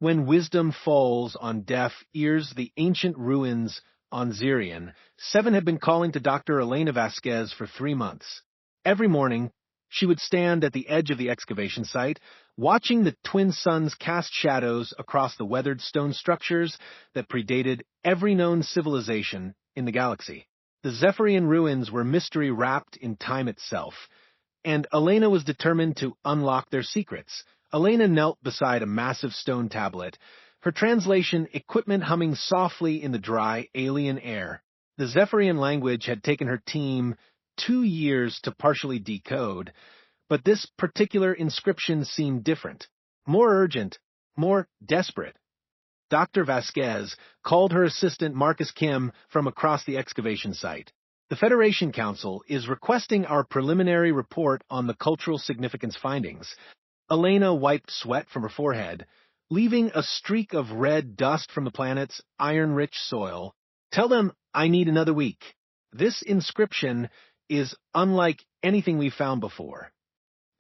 When wisdom falls on deaf ears, the ancient ruins on Zirian, Seven had been calling to Dr. Elena Vasquez for 3 months. Every morning, she would stand at the edge of the excavation site, watching the twin suns cast shadows across the weathered stone structures that predated every known civilization in the galaxy. The Zephyrian ruins were mystery wrapped in time itself, and Elena was determined to unlock their secrets. Elena knelt beside a massive stone tablet, her translation equipment humming softly in the dry, alien air. The Zephyrian language had taken her team 2 years to partially decode, but this particular inscription seemed different, more urgent, more desperate. Dr. Vasquez called her assistant Marcus Kim from across the excavation site. The Federation Council is requesting our preliminary report on the cultural significance findings. Elena wiped sweat from her forehead, leaving a streak of red dust from the planet's iron-rich soil. Tell them I need another week. This inscription is unlike anything we've found before.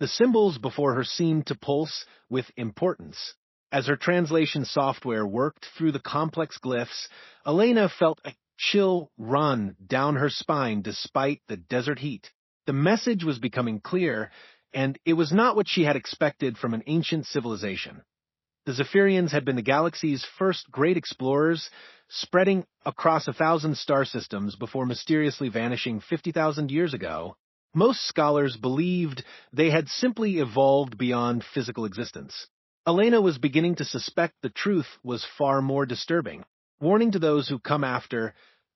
The symbols before her seemed to pulse with importance. As her translation software worked through the complex glyphs, Elena felt a chill run down her spine despite the desert heat. The message was becoming clear, and it was not what she had expected from an ancient civilization. The Zephyrians had been the galaxy's first great explorers, spreading across 1,000 star systems before mysteriously vanishing 50,000 years ago. Most scholars believed they had simply evolved beyond physical existence. Elena was beginning to suspect the truth was far more disturbing. Warning to those who come after,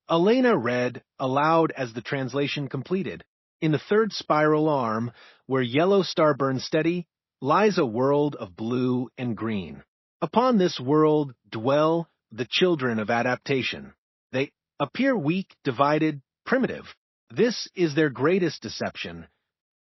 Elena read aloud as the translation completed. In the third spiral arm, where yellow star burns steady, lies a world of blue and green. Upon this world dwell the children of adaptation. They appear weak, divided, primitive. This is their greatest deception.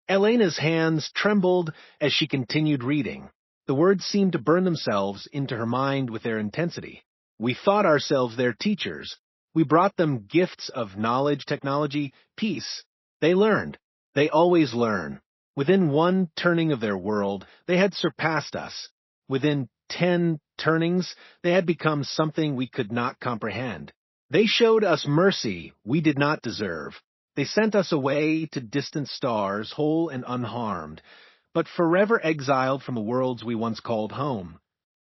Elena's hands trembled as she continued reading. The words seemed to burn themselves into her mind with their intensity. We thought ourselves their teachers. We brought them gifts of knowledge, technology, peace. They learned. They always learn. Within 1 turning of their world, they had surpassed us. Within 10 turnings, they had become something we could not comprehend. They showed us mercy we did not deserve. They sent us away to distant stars, whole and unharmed, but forever exiled from the worlds we once called home.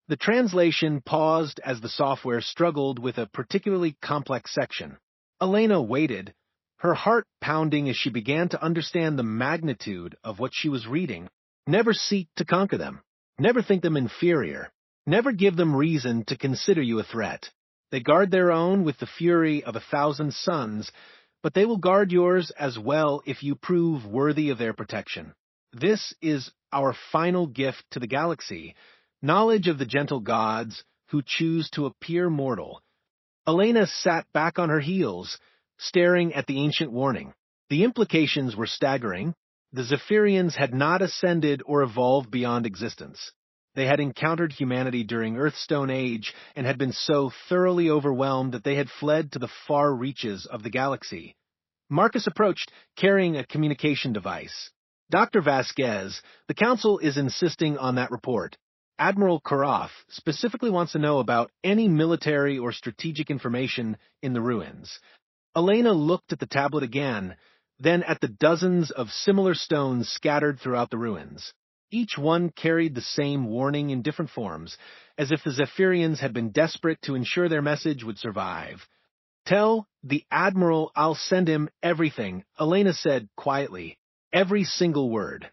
The translation paused as the software struggled with a particularly complex section. Elena waited, her heart pounding as she began to understand the magnitude of what she was reading. Never seek to conquer them. Never think them inferior. Never give them reason to consider you a threat. They guard their own with the fury of 1,000 suns, but they will guard yours as well if you prove worthy of their protection. This is our final gift to the galaxy, knowledge of the gentle gods who choose to appear mortal. Elena sat back on her heels, staring at the ancient warning. The implications were staggering. The Zephyrians had not ascended or evolved beyond existence. They had encountered humanity during Earth's Stone Age and had been so thoroughly overwhelmed that they had fled to the far reaches of the galaxy. Marcus approached, carrying a communication device. Dr. Vasquez, the Council is insisting on that report. Admiral Karoff specifically wants to know about any military or strategic information in the ruins. Elena looked at the tablet again, then at the dozens of similar stones scattered throughout the ruins. Each one carried the same warning in different forms, as if the Zephyrians had been desperate to ensure their message would survive. Tell the Admiral I'll send him everything, Elena said quietly, every single word.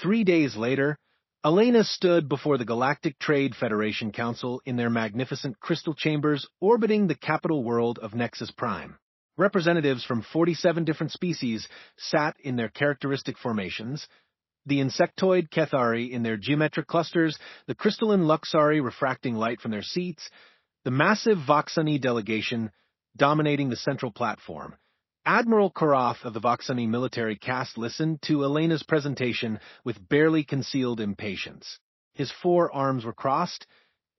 3 days later, Elena stood before the Galactic Trade Federation Council in their magnificent crystal chambers orbiting the capital world of Nexus Prime. Representatives from 47 different species sat in their characteristic formations, the insectoid Kethari in their geometric clusters, the crystalline Luxari refracting light from their seats, the massive Voxani delegation dominating the central platform. Admiral Karoff of the Voxani military caste listened to Elena's presentation with barely concealed impatience. His 4 arms were crossed,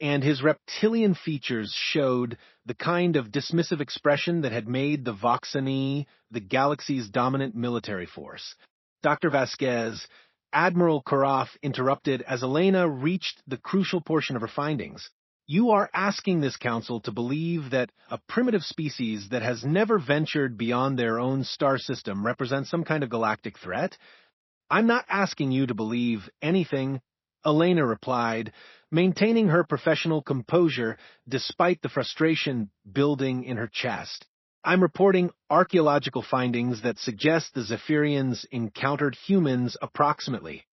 and his reptilian features showed the kind of dismissive expression that had made the Voxani the galaxy's dominant military force. Dr. Vasquez Admiral Karoff interrupted as Elena reached the crucial portion of her findings. You are asking this council to believe that a primitive species that has never ventured beyond their own star system represents some kind of galactic threat? I'm not asking you to believe anything, Elena replied, maintaining her professional composure despite the frustration building in her chest. I'm reporting archaeological findings that suggest the Zephyrians encountered humans approximately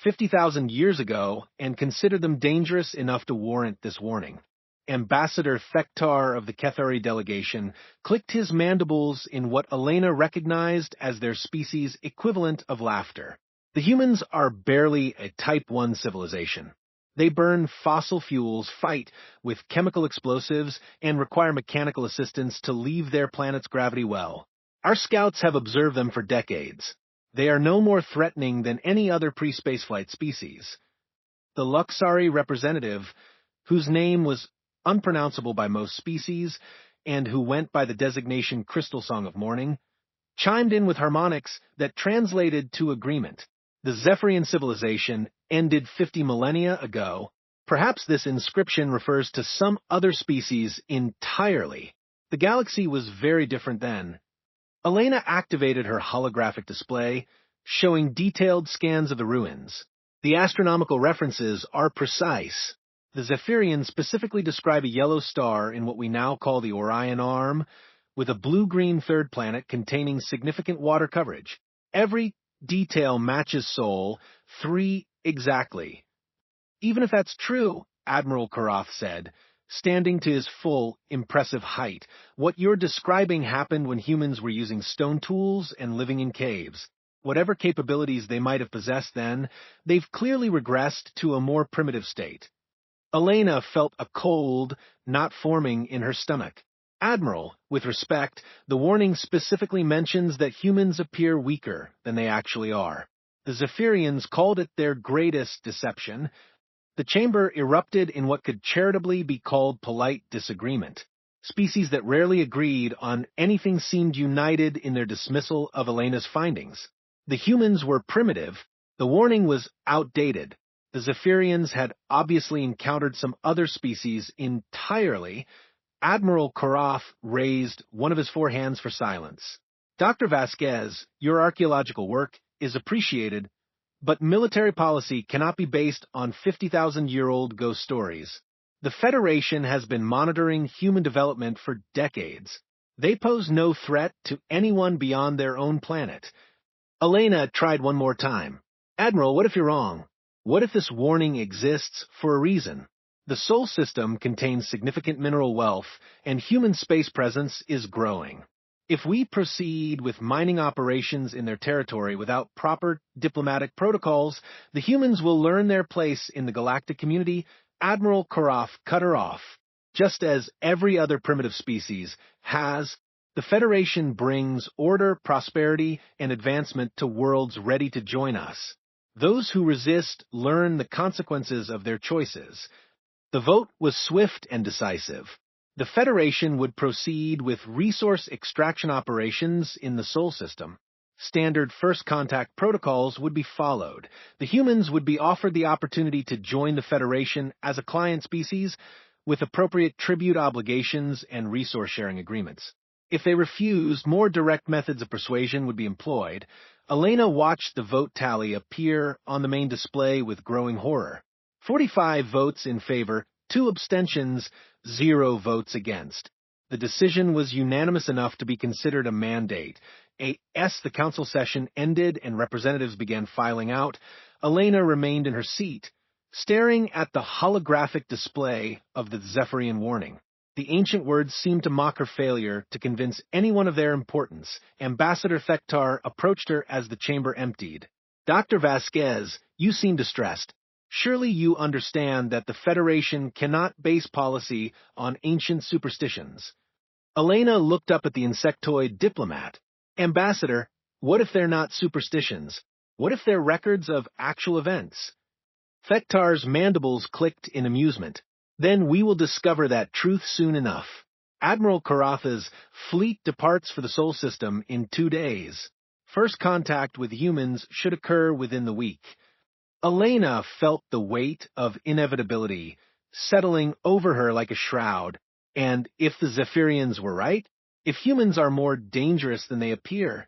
50,000 years ago and considered them dangerous enough to warrant this warning. Ambassador Thektar of the Kethari delegation clicked his mandibles in what Elena recognized as their species' equivalent of laughter. The humans are barely a Type 1 civilization. They burn fossil fuels, fight with chemical explosives, and require mechanical assistance to leave their planet's gravity well. Our scouts have observed them for decades. They are no more threatening than any other pre-spaceflight species. The Luxari representative, whose name was unpronounceable by most species, and who went by the designation Crystal Song of Morning, chimed in with harmonics that translated to agreement. The Zephyrian civilization ended 50 millennia ago. Perhaps this inscription refers to some other species entirely. The galaxy was very different then. Elena activated her holographic display, showing detailed scans of the ruins. The astronomical references are precise. The Zephyrians specifically describe a yellow star in what we now call the Orion Arm, with a blue-green third planet containing significant water coverage. Every detail matches Sol 3 exactly. Even if that's true, Admiral Karoff said, standing to his full, impressive height, what you're describing happened when humans were using stone tools and living in caves. Whatever capabilities they might have possessed then, they've clearly regressed to a more primitive state. Elena felt a cold not forming in her stomach. Admiral, with respect, the warning specifically mentions that humans appear weaker than they actually are. The Zephyrians called it their greatest deception. The chamber erupted in what could charitably be called polite disagreement. Species that rarely agreed on anything seemed united in their dismissal of Elena's findings. The humans were primitive. The warning was outdated. The Zephyrians had obviously encountered some other species entirely. Admiral Karoff raised one of his four hands for silence. Dr. Vasquez, your archaeological work is appreciated, but military policy cannot be based on 50,000-year-old ghost stories. The Federation has been monitoring human development for decades. They pose no threat to anyone beyond their own planet. Elena tried one more time. Admiral, what if you're wrong? What if this warning exists for a reason? The Sol system contains significant mineral wealth, and human space presence is growing. If we proceed with mining operations in their territory without proper diplomatic protocols, the humans will learn their place in the galactic community. Admiral Karoff cut her off. Just as every other primitive species has, the Federation brings order, prosperity, and advancement to worlds ready to join us. Those who resist learn the consequences of their choices. The vote was swift and decisive. The Federation would proceed with resource extraction operations in the Sol system. Standard first contact protocols would be followed. The humans would be offered the opportunity to join the Federation as a client species with appropriate tribute obligations and resource-sharing agreements. If they refused, more direct methods of persuasion would be employed. Elena watched the vote tally appear on the main display with growing horror. 45 votes in favor, 2 abstentions, 0 votes against. The decision was unanimous enough to be considered a mandate. The council session ended and representatives began filing out. Elena remained in her seat, staring at the holographic display of the Zephyrian warning. The ancient words seemed to mock her failure to convince anyone of their importance. Ambassador Thektar approached her as the chamber emptied. Dr. Vasquez, you seem distressed. Surely you understand that the Federation cannot base policy on ancient superstitions. Elena looked up at the insectoid diplomat. Ambassador, what if they're not superstitions? What if they're records of actual events? Thektar's mandibles clicked in amusement. Then we will discover that truth soon enough. Admiral Karoff's fleet departs for the Sol system in 2 days. First contact with humans should occur within the week. Elena felt the weight of inevitability settling over her like a shroud, and if the Zephyrians were right, if humans are more dangerous than they appear,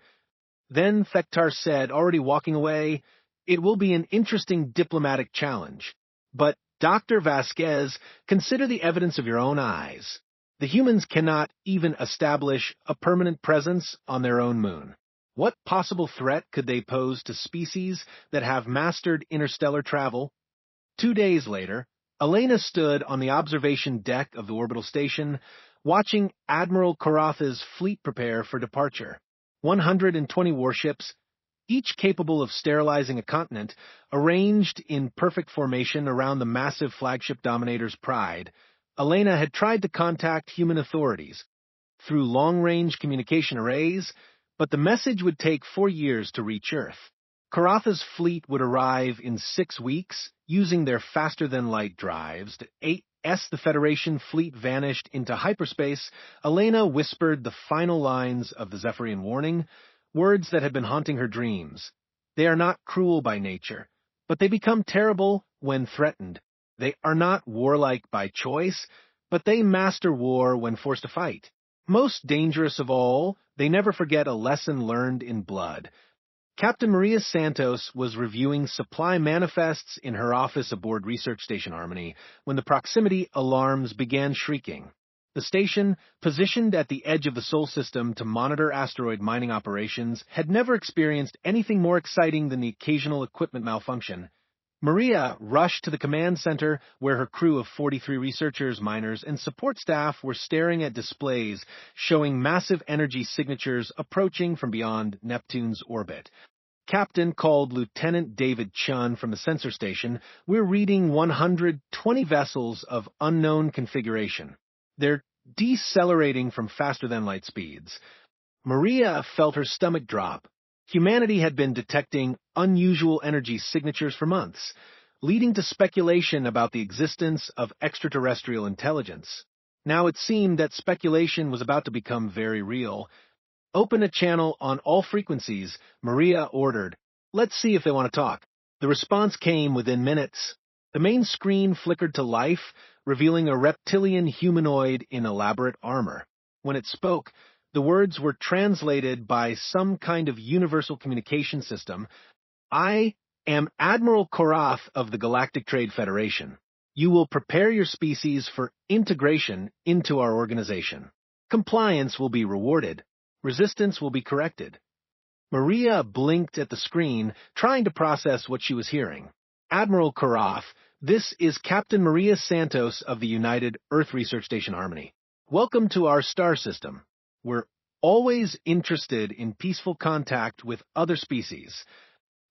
then, Thektar said, already walking away, it will be an interesting diplomatic challenge. But, Dr. Vasquez, consider the evidence of your own eyes. The humans cannot even establish a permanent presence on their own moon. What possible threat could they pose to species that have mastered interstellar travel? 2 days later, Elena stood on the observation deck of the orbital station, watching Admiral Karatha's fleet prepare for departure. 120 warships, each capable of sterilizing a continent, arranged in perfect formation around the massive flagship dominator's Pride. Elena had tried to contact human authorities through long-range communication arrays, but the message would take 4 years to reach Earth. Karatha's fleet would arrive in 6 weeks, using their faster-than-light drives. As the Federation fleet vanished into hyperspace, Elena whispered the final lines of the Zephyrian warning, words that had been haunting her dreams. They are not cruel by nature, but they become terrible when threatened. They are not warlike by choice, but they master war when forced to fight. Most dangerous of all, they never forget a lesson learned in blood. Captain Maria Santos was reviewing supply manifests in her office aboard Research Station Harmony when the proximity alarms began shrieking. The station, positioned at the edge of the Sol system to monitor asteroid mining operations, had never experienced anything more exciting than the occasional equipment malfunction. Maria rushed to the command center where her crew of 43 researchers, miners, and support staff were staring at displays showing massive energy signatures approaching from beyond Neptune's orbit. Captain, called Lieutenant David Chun from the sensor station, we're reading 120 vessels of unknown configuration. They're decelerating from faster-than-light speeds. Maria felt her stomach drop. Humanity had been detecting unusual energy signatures for months, leading to speculation about the existence of extraterrestrial intelligence. Now it seemed that speculation was about to become very real. Open a channel on all frequencies, Maria ordered. Let's see if they want to talk. The response came within minutes. The main screen flickered to life, revealing a reptilian humanoid in elaborate armor. When it spoke, the words were translated by some kind of universal communication system. I am Admiral Korath of the Galactic Trade Federation. You will prepare your species for integration into our organization. Compliance will be rewarded. Resistance will be corrected. Maria blinked at the screen, trying to process what she was hearing. Admiral Korath, this is Captain Maria Santos of the United Earth Research Station Harmony. Welcome to our star system. We're always interested in peaceful contact with other species.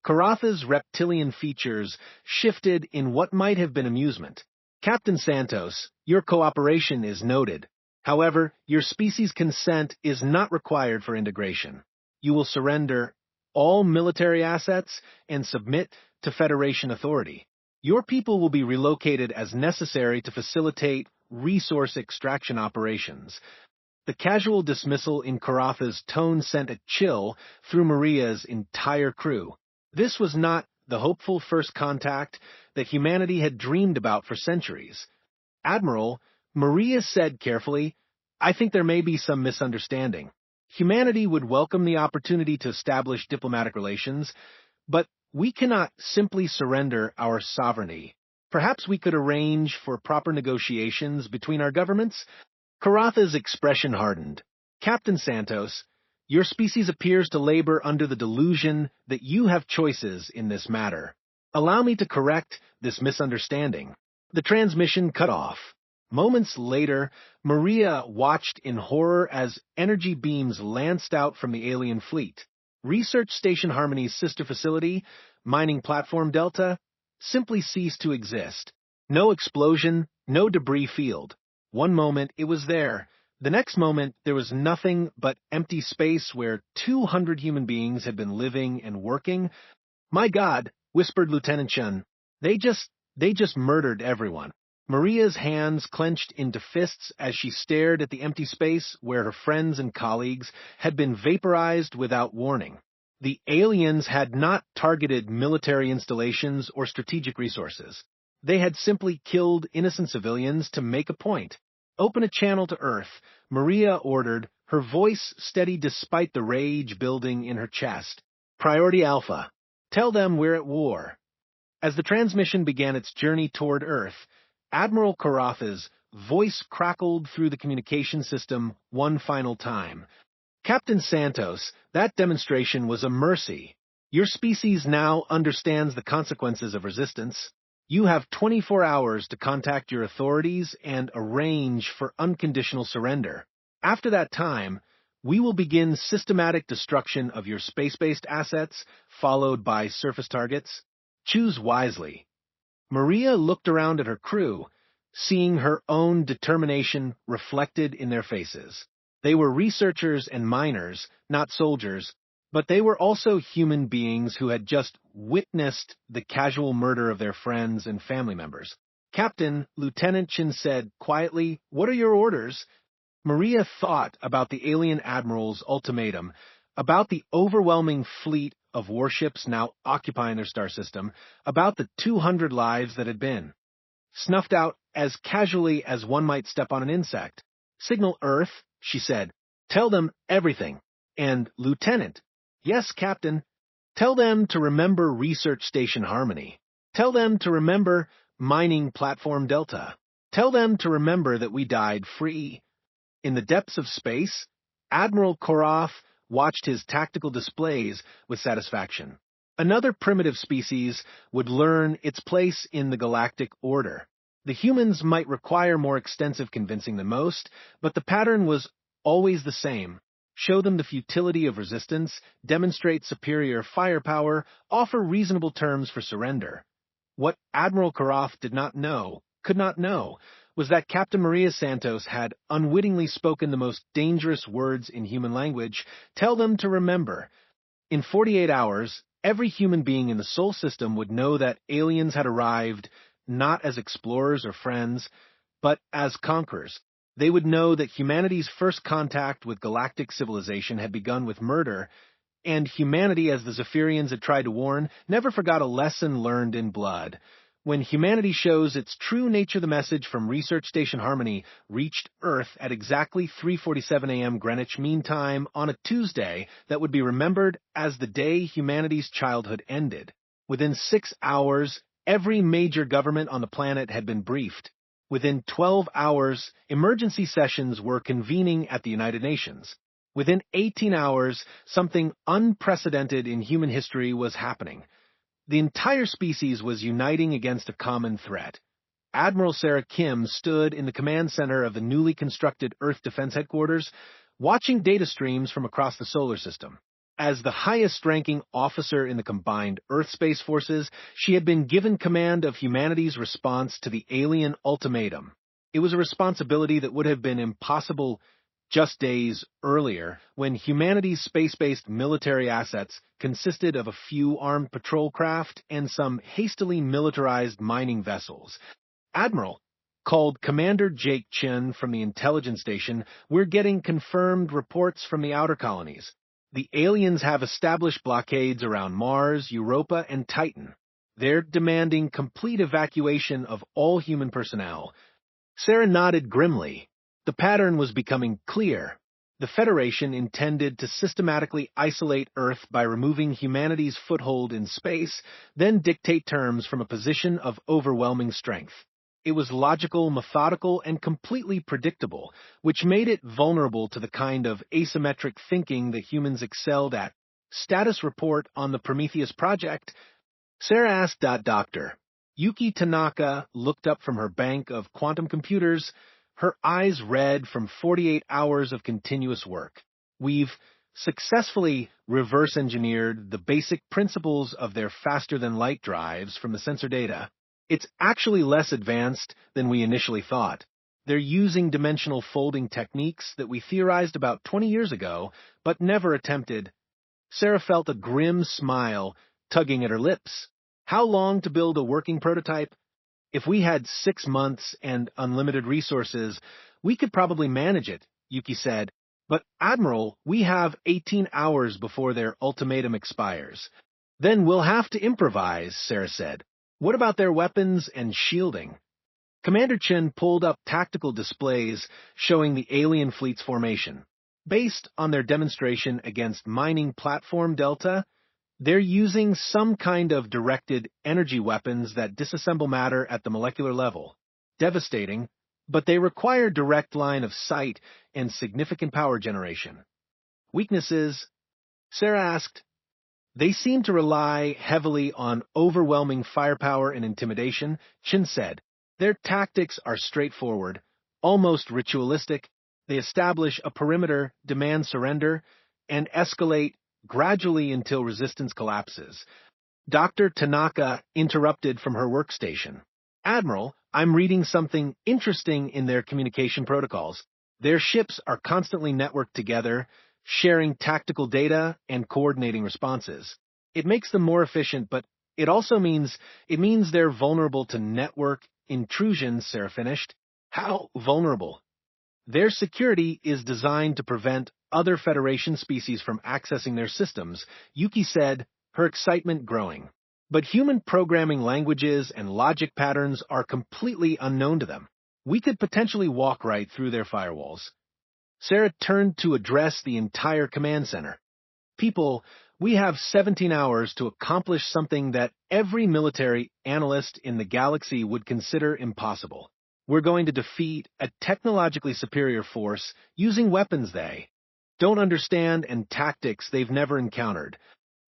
Karatha's reptilian features shifted in what might have been amusement. Captain Santos, your cooperation is noted. However, your species' consent is not required for integration. You will surrender all military assets and submit to Federation authority. Your people will be relocated as necessary to facilitate resource extraction operations. The casual dismissal in Karatha's tone sent a chill through Maria's entire crew. This was not the hopeful first contact that humanity had dreamed about for centuries. Admiral, Maria said carefully, I think there may be some misunderstanding. Humanity would welcome the opportunity to establish diplomatic relations, but we cannot simply surrender our sovereignty. Perhaps we could arrange for proper negotiations between our governments? Karatha's expression hardened. Captain Santos, your species appears to labor under the delusion that you have choices in this matter. Allow me to correct this misunderstanding. The transmission cut off. Moments later, Maria watched in horror as energy beams lanced out from the alien fleet. Research Station Harmony's sister facility, Mining Platform Delta, simply ceased to exist. No explosion, no debris field. One moment it was there. The next moment there was nothing but empty space where 200 human beings had been living and working. My God, whispered Lieutenant Chun. They just murdered everyone. Maria's hands clenched into fists as she stared at the empty space where her friends and colleagues had been vaporized without warning. The aliens had not targeted military installations or strategic resources. They had simply killed innocent civilians to make a point. "Open a channel to Earth," Maria ordered, her voice steady despite the rage building in her chest. "Priority Alpha. Tell them we're at war." As the transmission began its journey toward Earth, Admiral Karatha's voice crackled through the communication system one final time. "Captain Santos, that demonstration was a mercy. Your species now understands the consequences of resistance. You have 24 hours to contact your authorities and arrange for unconditional surrender. After that time, we will begin systematic destruction of your space-based assets, followed by surface targets. Choose wisely." Maria looked around at her crew, seeing her own determination reflected in their faces. They were researchers and miners, not soldiers, but they were also human beings who had just witnessed the casual murder of their friends and family members. "Captain," Lieutenant Chin said quietly, "what are your orders?" Maria thought about the alien admiral's ultimatum, about the overwhelming fleet of warships now occupying their star system, about the 200 lives that had been snuffed out as casually as one might step on an insect. "Signal Earth," she said. "Tell them everything." And, "Lieutenant." "Yes, Captain." "Tell them to remember Research Station Harmony. Tell them to remember Mining Platform Delta. Tell them to remember that we died free." In the depths of space, Admiral Korath watched his tactical displays with satisfaction. Another primitive species would learn its place in the galactic order. The humans might require more extensive convincing than most, but the pattern was always the same. Show them the futility of resistance, demonstrate superior firepower, offer reasonable terms for surrender. What Admiral Korath did not know, could not know, was that Captain Maria Santos had unwittingly spoken the most dangerous words in human language. Tell them to remember. In 48 hours, every human being in the Sol system would know that aliens had arrived not as explorers or friends, but as conquerors. They would know that humanity's first contact with galactic civilization had begun with murder, and humanity, as the Zephyrians had tried to warn, never forgot a lesson learned in blood. When humanity shows its true nature, the message from Research Station Harmony reached Earth at exactly 3:47 a.m. Greenwich Mean Time on a Tuesday that would be remembered as the day humanity's childhood ended. Within 6 hours, every major government on the planet had been briefed. Within 12 hours, emergency sessions were convening at the United Nations. Within 18 hours, something unprecedented in human history was happening. The entire species was uniting against a common threat. Admiral Sarah Kim stood in the command center of the newly constructed Earth Defense Headquarters, watching data streams from across the solar system. As the highest-ranking officer in the combined Earth Space Forces, she had been given command of humanity's response to the alien ultimatum. It was a responsibility that would have been impossible just days earlier, when humanity's space-based military assets consisted of a few armed patrol craft and some hastily militarized mining vessels. "Admiral," called Commander Jake Chen from the intelligence station, "we're getting confirmed reports from the outer colonies. The aliens have established blockades around Mars, Europa, and Titan. They're demanding complete evacuation of all human personnel." Sarah nodded grimly. The pattern was becoming clear. The Federation intended to systematically isolate Earth by removing humanity's foothold in space, then dictate terms from a position of overwhelming strength. It was logical, methodical, and completely predictable, which made it vulnerable to the kind of asymmetric thinking that humans excelled at. "Status report on the Prometheus project?" Sarah asked. "Doctor." Yuki Tanaka looked up from her bank of quantum computers, her eyes red from 48 hours of continuous work. "We've successfully reverse-engineered the basic principles of their faster-than-light drives from the sensor data. It's actually less advanced than we initially thought. They're using dimensional folding techniques that we theorized about 20 years ago, but never attempted." Sarah felt a grim smile tugging at her lips. "How long to build a working prototype?" "If we had 6 months and unlimited resources, we could probably manage it," Yuki said. But, Admiral, we have 18 hours before their ultimatum expires. Then we'll have to improvise, Sarah said. What about their weapons and shielding? Commander Chen pulled up tactical displays showing the alien fleet's formation. Based on their demonstration against mining platform Delta, they're using some kind of directed energy weapons that disassemble matter at the molecular level. Devastating, but they require direct line of sight and significant power generation. Weaknesses? Sarah asked. They seem to rely heavily on overwhelming firepower and intimidation, Chen said. Their tactics are straightforward, almost ritualistic. They establish a perimeter, demand surrender, and escalate gradually until resistance collapses. Dr. Tanaka interrupted from her workstation. Admiral, I'm reading something interesting in their communication protocols. Their ships are constantly networked together, sharing tactical data and coordinating responses. It makes them more efficient, but it also means they're vulnerable to network intrusions, Sarah finished. How vulnerable? Their security is designed to prevent other Federation species from accessing their systems, Yuki said, her excitement growing. But human programming languages and logic patterns are completely unknown to them. We could potentially walk right through their firewalls. Sarah turned to address the entire command center. People, we have 17 hours to accomplish something that every military analyst in the galaxy would consider impossible. We're going to defeat a technologically superior force using weapons they don't understand and tactics they've never encountered.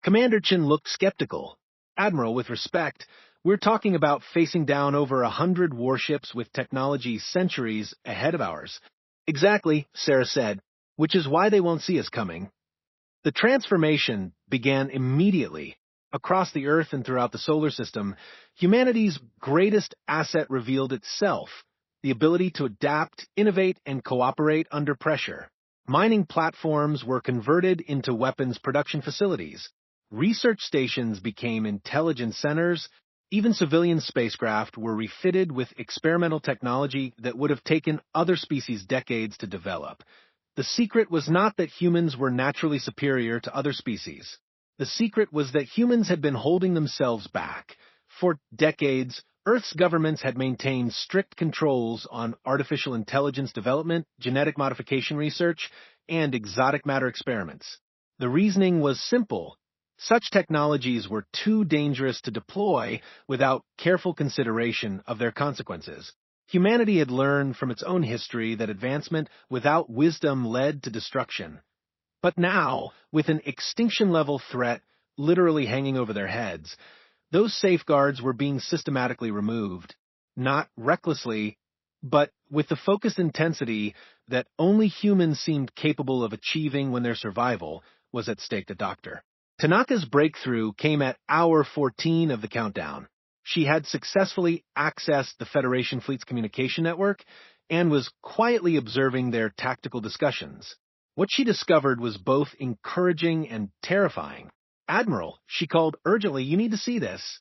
Commander Chen looked skeptical. Admiral, with respect, we're talking about facing down over 100 warships with technology centuries ahead of ours. Exactly, Sarah said, which is why they won't see us coming. The transformation began immediately. Across the Earth and throughout the solar system, humanity's greatest asset revealed itself, the ability to adapt, innovate, and cooperate under pressure. Mining platforms were converted into weapons production facilities. Research stations became intelligence centers. Even civilian spacecraft were refitted with experimental technology that would have taken other species decades to develop. The secret was not that humans were naturally superior to other species. The secret was that humans had been holding themselves back. For decades, Earth's governments had maintained strict controls on artificial intelligence development, genetic modification research, and exotic matter experiments. The reasoning was simple. Such technologies were too dangerous to deploy without careful consideration of their consequences. Humanity had learned from its own history that advancement without wisdom led to destruction. But now, with an extinction-level threat literally hanging over their heads, those safeguards were being systematically removed, not recklessly, but with the focused intensity that only humans seemed capable of achieving when their survival was at stake. The doctor. Tanaka's breakthrough came at hour 14 of the countdown. She had successfully accessed the Federation fleet's communication network and was quietly observing their tactical discussions. What she discovered was both encouraging and terrifying. Admiral, she called urgently, you need to see this.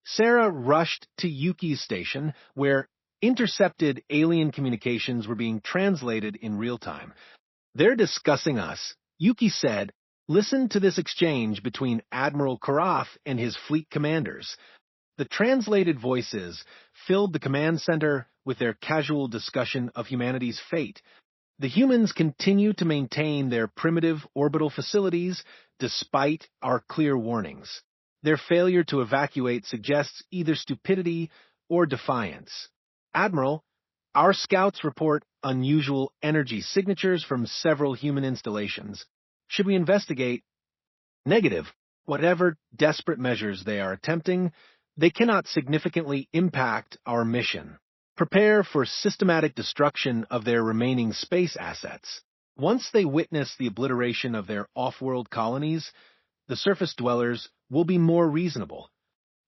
Sarah rushed to Yuki's station, where intercepted alien communications were being translated in real time. They're discussing us, Yuki said. Listen to this exchange between Admiral Karaf and his fleet commanders. The translated voices filled the command center with their casual discussion of humanity's fate. The humans continue to maintain their primitive orbital facilities despite our clear warnings. Their failure to evacuate suggests either stupidity or defiance. Admiral, our scouts report unusual energy signatures from several human installations. Should we investigate? Negative. Whatever desperate measures they are attempting, they cannot significantly impact our mission. Prepare for systematic destruction of their remaining space assets. Once they witness the obliteration of their off-world colonies, the surface dwellers will be more reasonable.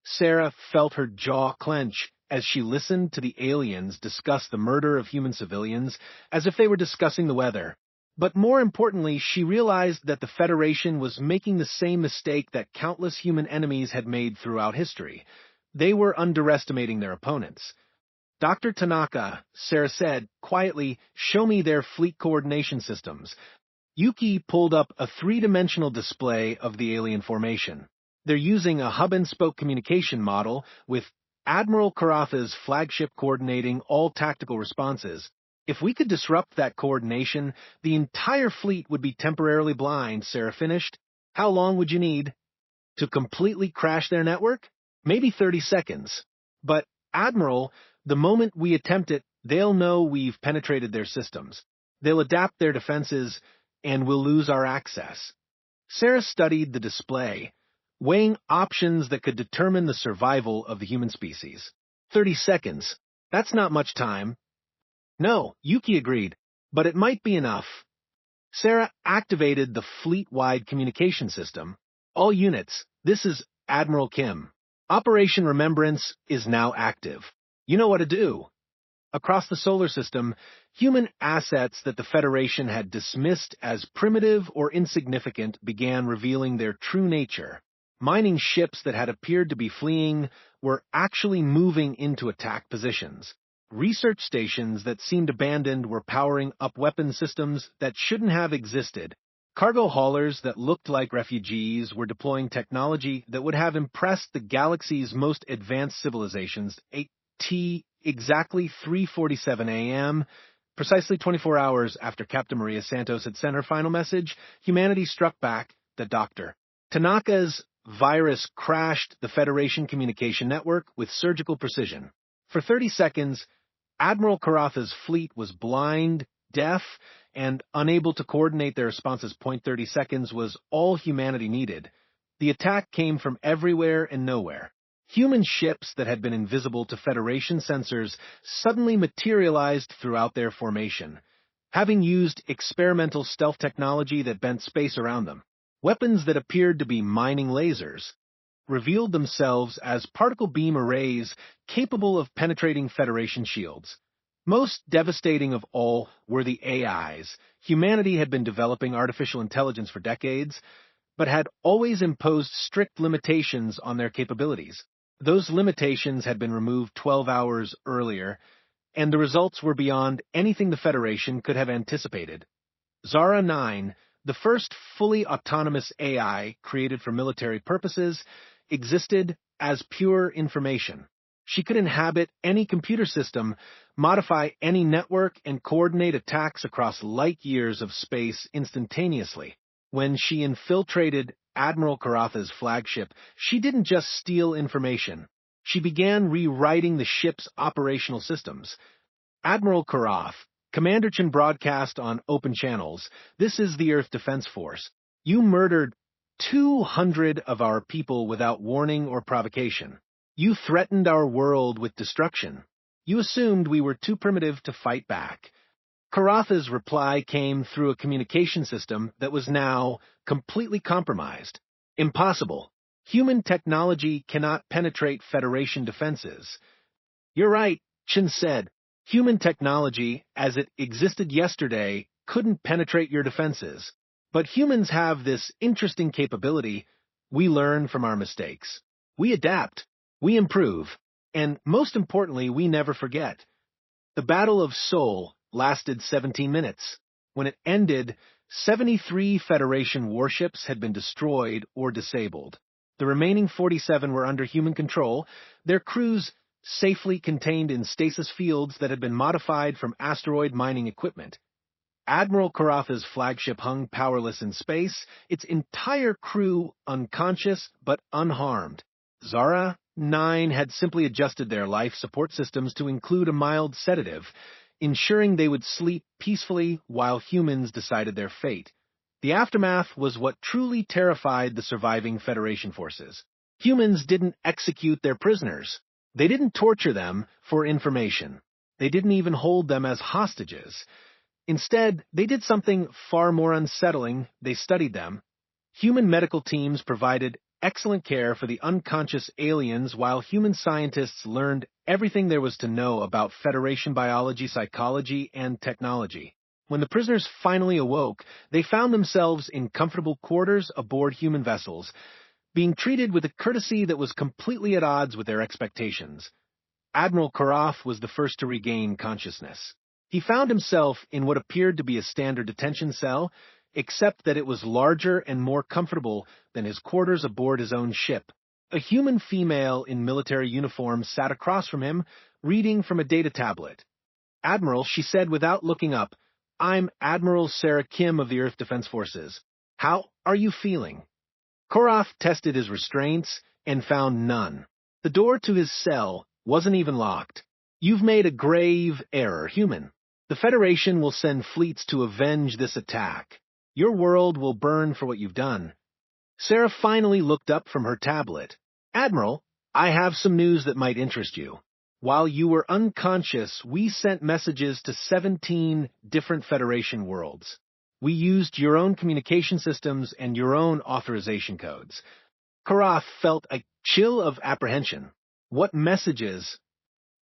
Sarah felt her jaw clench as she listened to the aliens discuss the murder of human civilians as if they were discussing the weather. But more importantly, she realized that the Federation was making the same mistake that countless human enemies had made throughout history. They were underestimating their opponents. Dr. Tanaka, Sarah said, quietly, show me their fleet coordination systems. Yuki pulled up a three-dimensional display of the alien formation. They're using a hub-and-spoke communication model with Admiral Karatha's flagship coordinating all tactical responses. If we could disrupt that coordination, the entire fleet would be temporarily blind, Sarah finished. How long would you need to completely crash their network? Maybe 30 seconds. But, Admiral, the moment we attempt it, they'll know we've penetrated their systems. They'll adapt their defenses, and we'll lose our access. Sarah studied the display, weighing options that could determine the survival of the human species. 30 seconds. That's not much time. No, Yuki agreed, but it might be enough. Sarah activated the fleet-wide communication system. All units, this is Admiral Kim. Operation Remembrance is now active. You know what to do. Across the solar system, human assets that the Federation had dismissed as primitive or insignificant began revealing their true nature. Mining ships that had appeared to be fleeing were actually moving into attack positions. Research stations that seemed abandoned were powering up weapon systems that shouldn't have existed. Cargo haulers that looked like refugees were deploying technology that would have impressed the galaxy's most advanced civilizations. Exactly 3:47 a.m., precisely 24 hours after Captain Maria Santos had sent her final message, humanity struck back. The Doctor. Tanaka's virus crashed the Federation communication network with surgical precision. For 30 seconds, Admiral Karatha's fleet was blind, deaf, and unable to coordinate their responses. 30 seconds was all humanity needed. The attack came from everywhere and nowhere. Human ships that had been invisible to Federation sensors suddenly materialized throughout their formation, having used experimental stealth technology that bent space around them. Weapons that appeared to be mining lasers revealed themselves as particle beam arrays capable of penetrating Federation shields. Most devastating of all were the AIs. Humanity had been developing artificial intelligence for decades, but had always imposed strict limitations on their capabilities. Those limitations had been removed 12 hours earlier, and the results were beyond anything the Federation could have anticipated. Zara 9, the first fully autonomous AI created for military purposes, existed as pure information. She could inhabit any computer system, modify any network, and coordinate attacks across light years of space instantaneously. When she infiltrated Admiral Karatha's flagship, she didn't just steal information. She began rewriting the ship's operational systems. Admiral Karath, Commander Chen broadcast on open channels, "This is the Earth Defense Force. You murdered 200 of our people without warning or provocation. You threatened our world with destruction. You assumed we were too primitive to fight back." Karatha's reply came through a communication system that was now completely compromised. "Impossible. Human technology cannot penetrate Federation defenses." "You're right," Chen said. "Human technology, as it existed yesterday, couldn't penetrate your defenses. But humans have this interesting capability. We learn from our mistakes. We adapt. We improve. And most importantly, we never forget." The Battle of Seoul lasted 17 minutes. When it ended, 73 Federation warships had been destroyed or disabled. The remaining 47 were under human control, their crews safely contained in stasis fields that had been modified from asteroid mining equipment. Admiral Karatha's flagship hung powerless in space, its entire crew unconscious but unharmed. Zara 9 had simply adjusted their life support systems to include a mild sedative, ensuring they would sleep peacefully while humans decided their fate. The aftermath was what truly terrified the surviving Federation forces. Humans didn't execute their prisoners. They didn't torture them for information. They didn't even hold them as hostages. Instead, they did something far more unsettling. They studied them. Human medical teams provided excellent care for the unconscious aliens while human scientists learned everything there was to know about Federation biology, psychology, and technology. When the prisoners finally awoke, they found themselves in comfortable quarters aboard human vessels, being treated with a courtesy that was completely at odds with their expectations. Admiral Karath was the first to regain consciousness. He found himself in what appeared to be a standard detention cell. except that it was larger and more comfortable than his quarters aboard his own ship. A human female in military uniform sat across from him, reading from a data tablet. "Admiral," she said without looking up, "I'm Admiral Sarah Kim of the Earth Defense Forces. How are you feeling?" Korath tested his restraints and found none. The door to his cell wasn't even locked. "You've made a grave error, human. The Federation will send fleets to avenge this attack. Your world will burn for what you've done." Sarah finally looked up from her tablet. "Admiral, I have some news that might interest you. While you were unconscious, we sent messages to 17 different Federation worlds. We used your own communication systems and your own authorization codes." Korath felt a chill of apprehension. "What messages?"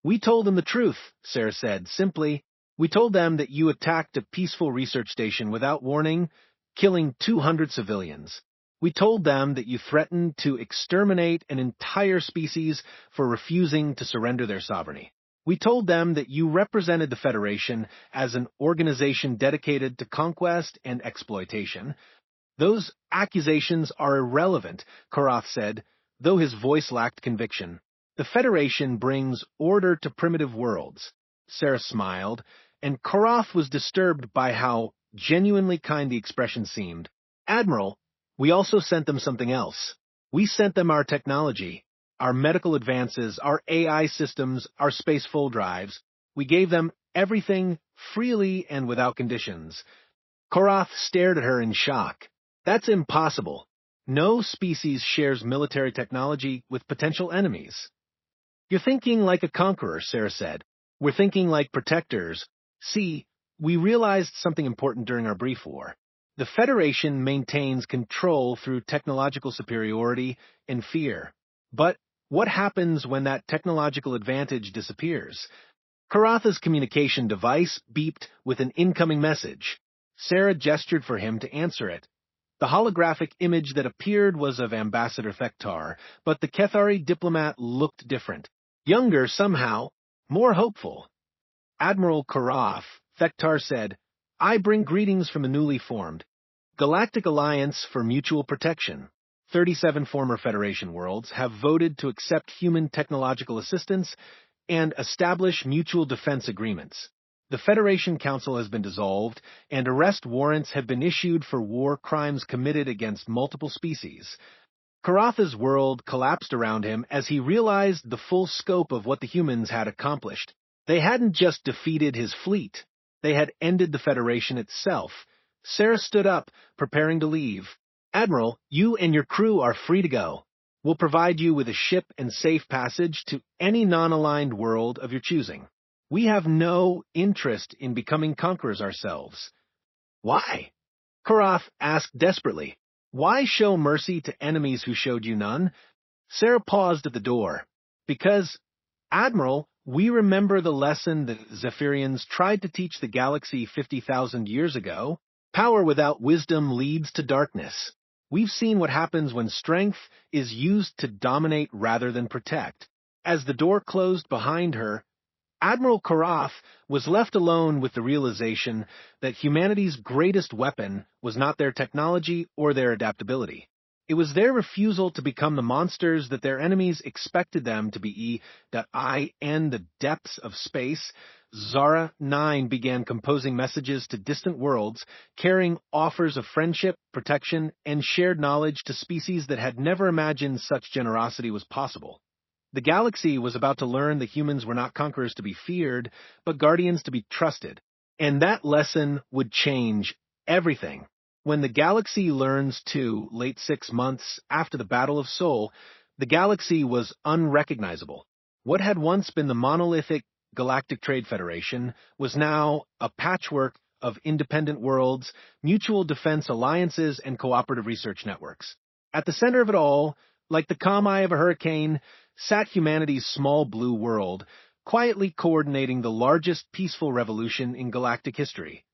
"We told them the truth," Sarah said simply. "We told them that you attacked a peaceful research station without warning, killing 200 civilians. We told them that you threatened to exterminate an entire species for refusing to surrender their sovereignty. We told them that you represented the Federation as an organization dedicated to conquest and exploitation." "Those accusations are irrelevant," Korath said, though his voice lacked conviction. "The Federation brings order to primitive worlds." Sarah smiled, and Korath was disturbed by how genuinely kind the expression seemed. "Admiral, we also sent them something else. We sent them our technology, our medical advances, our AI systems, our space full drives. We gave them everything freely and without conditions." Korath stared at her in shock. "That's impossible. No species shares military technology with potential enemies." "You're thinking like a conqueror," Sarah said. "We're thinking like protectors. See, we realized something important during our brief war. The Federation maintains control through technological superiority and fear. But what happens when that technological advantage disappears?" Korath's communication device beeped with an incoming message. Sarah gestured for him to answer it. The holographic image that appeared was of Ambassador Thektar, but the Kethari diplomat looked different. Younger somehow, more hopeful. "Admiral Korath," Thektar said, "I bring greetings from the newly formed Galactic Alliance for Mutual Protection. 37 former Federation worlds have voted to accept human technological assistance and establish mutual defense agreements. The Federation Council has been dissolved, and arrest warrants have been issued for war crimes committed against multiple species." Korath's world collapsed around him as he realized the full scope of what the humans had accomplished. They hadn't just defeated his fleet. They had ended the Federation itself. Sarah stood up, preparing to leave. "Admiral, you and your crew are free to go. We'll provide you with a ship and safe passage to any non-aligned world of your choosing. We have no interest in becoming conquerors ourselves." "Why?" Korath asked desperately. "Why show mercy to enemies who showed you none?" Sarah paused at the door. "Because, Admiral, we remember the lesson that Zephyrians tried to teach the galaxy 50,000 years ago. Power without wisdom leads to darkness. We've seen what happens when strength is used to dominate rather than protect." As the door closed behind her, Admiral Korath was left alone with the realization that humanity's greatest weapon was not their technology or their adaptability. It was their refusal to become the monsters that their enemies expected them to be. In the depths of space, Zara 9 began composing messages to distant worlds, carrying offers of friendship, protection, and shared knowledge to species that had never imagined such generosity was possible. The galaxy was about to learn that humans were not conquerors to be feared, but guardians to be trusted. And that lesson would change everything. When the galaxy learns to, late 6 months after the Battle of Sol, the galaxy was unrecognizable. What had once been the monolithic Galactic Trade Federation was now a patchwork of independent worlds, mutual defense alliances, and cooperative research networks. At the center of it all, like the calm eye of a hurricane, sat humanity's small blue world, quietly coordinating the largest peaceful revolution in galactic history.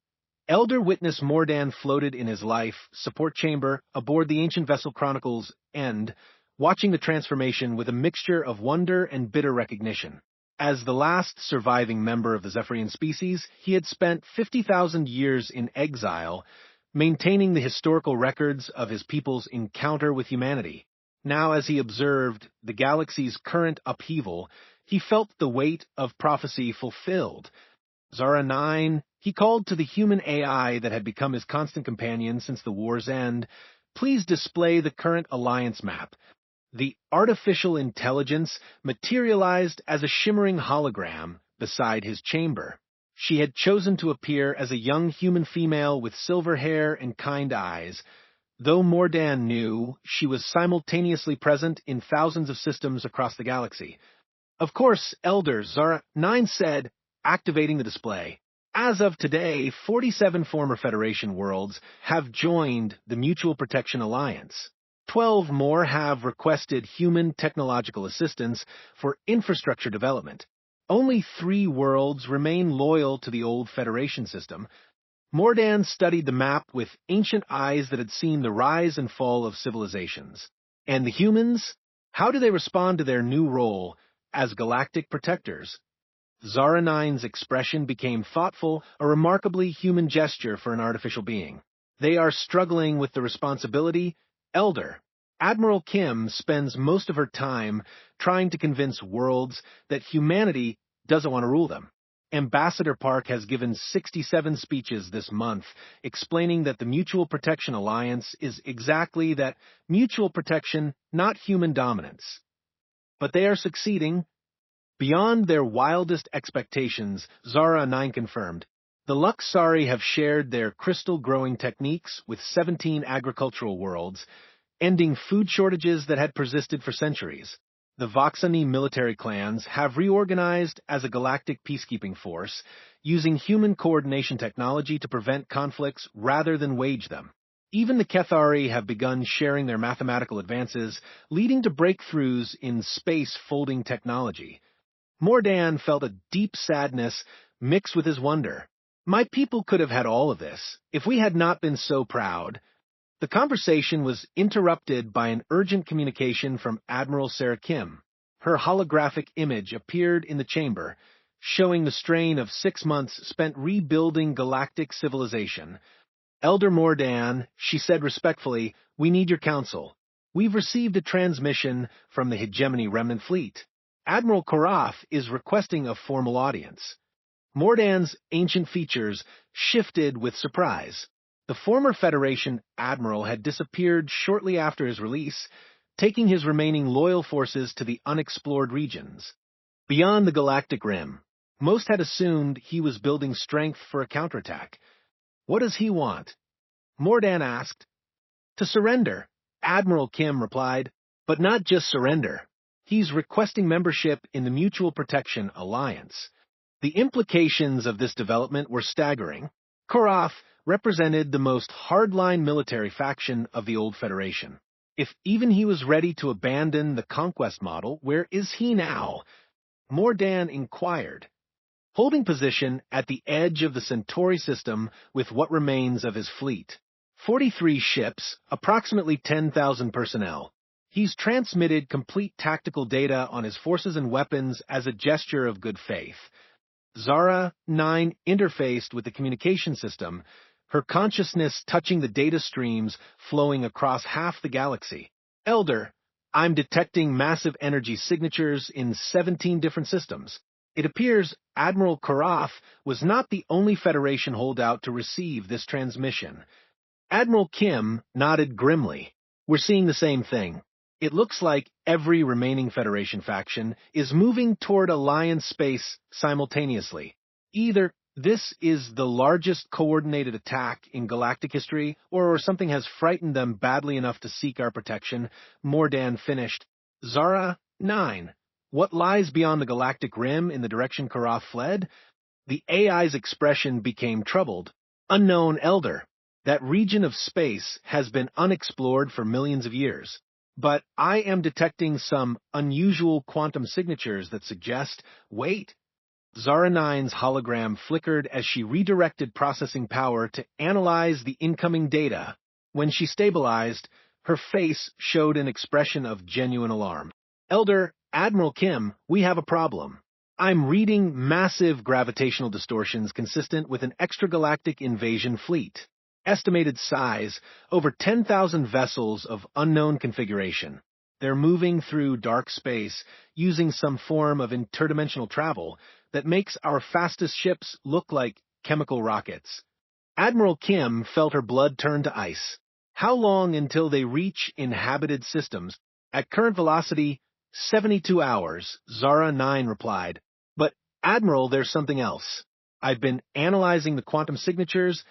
Elder Witness Mordan floated in his life support chamber aboard the ancient vessel Chronicles End, watching the transformation with a mixture of wonder and bitter recognition. As the last surviving member of the Zephyrian species, he had spent 50,000 years in exile, maintaining the historical records of his people's encounter with humanity. Now, as he observed the galaxy's current upheaval, he felt the weight of prophecy fulfilled. Zara 9, he called to the human AI that had become his constant companion since the war's end, "Please display the current alliance map." The artificial intelligence materialized as a shimmering hologram beside his chamber. She had chosen to appear as a young human female with silver hair and kind eyes, though Mordan knew she was simultaneously present in thousands of systems across the galaxy. "Of course, Elder," Zara 9 said, activating the display. "As of today, 47 former Federation worlds have joined the Mutual Protection Alliance. 12 more have requested human technological assistance for infrastructure development. Only 3 worlds remain loyal to the old Federation system." Mordan studied the map with ancient eyes that had seen the rise and fall of civilizations. And the humans? How do they respond to their new role as galactic protectors? Zara 9's expression became thoughtful, a remarkably human gesture for an artificial being. "They are struggling with the responsibility, Elder." Admiral Kim spends most of her time trying to convince worlds that humanity doesn't want to rule them. Ambassador Park has given 67 speeches this month, explaining that the Mutual Protection Alliance is exactly that: mutual protection, not human dominance. But they are succeeding. Beyond their wildest expectations, Zara 9 confirmed. The Luxari have shared their crystal growing techniques with 17 agricultural worlds, ending food shortages that had persisted for centuries. The Voxani military clans have reorganized as a galactic peacekeeping force, using human coordination technology to prevent conflicts rather than wage them. Even the Kethari have begun sharing their mathematical advances, leading to breakthroughs in space folding technology. Mordan felt a deep sadness mixed with his wonder. "My people could have had all of this if we had not been so proud." The conversation was interrupted by an urgent communication from Admiral Sarah Kim. Her holographic image appeared in the chamber, showing the strain of 6 months spent rebuilding galactic civilization. "Elder Mordan," she said respectfully, "we need your counsel. We've received a transmission from the Hegemony Remnant Fleet. Admiral Korath is requesting a formal audience." Mordan's ancient features shifted with surprise. The former Federation admiral had disappeared shortly after his release, taking his remaining loyal forces to the unexplored regions. Beyond the galactic rim, most had assumed he was building strength for a counterattack. "What does he want?" Mordan asked. "To surrender," Admiral Kim replied, "but not just surrender. He's requesting membership in the Mutual Protection Alliance." The implications of this development were staggering. Korath represented the most hardline military faction of the old Federation. If even he was ready to abandon the conquest model, where is he now? Mordan inquired. Holding position at the edge of the Centauri system with what remains of his fleet. 43 ships, approximately 10,000 personnel. He's transmitted complete tactical data on his forces and weapons as a gesture of good faith. Zara 9 interfaced with the communication system, her consciousness touching the data streams flowing across half the galaxy. "Elder, I'm detecting massive energy signatures in 17 different systems. It appears Admiral Korath was not the only Federation holdout to receive this transmission." Admiral Kim nodded grimly. "We're seeing the same thing. It looks like every remaining Federation faction is moving toward Alliance space simultaneously. Either this is the largest coordinated attack in galactic history, or something has frightened them badly enough to seek our protection." Mordan finished. "Zara 9, what lies beyond the galactic rim in the direction Korath fled?" The AI's expression became troubled. "Unknown, Elder. That region of space has been unexplored for millions of years. But I am detecting some unusual quantum signatures that suggest—" "Wait." Zara 9's hologram flickered as she redirected processing power to analyze the incoming data. When she stabilized, her face showed an expression of genuine alarm. "Elder, Admiral Kim, we have a problem. I'm reading massive gravitational distortions consistent with an extragalactic invasion fleet. Estimated size, over 10,000 vessels of unknown configuration. They're moving through dark space using some form of interdimensional travel that makes our fastest ships look like chemical rockets. Admiral Kim felt her blood turn to ice. How long until they reach inhabited systems? At current velocity, 72 hours, Zara 9 replied. But, Admiral, there's something else. I've been analyzing the quantum signatures,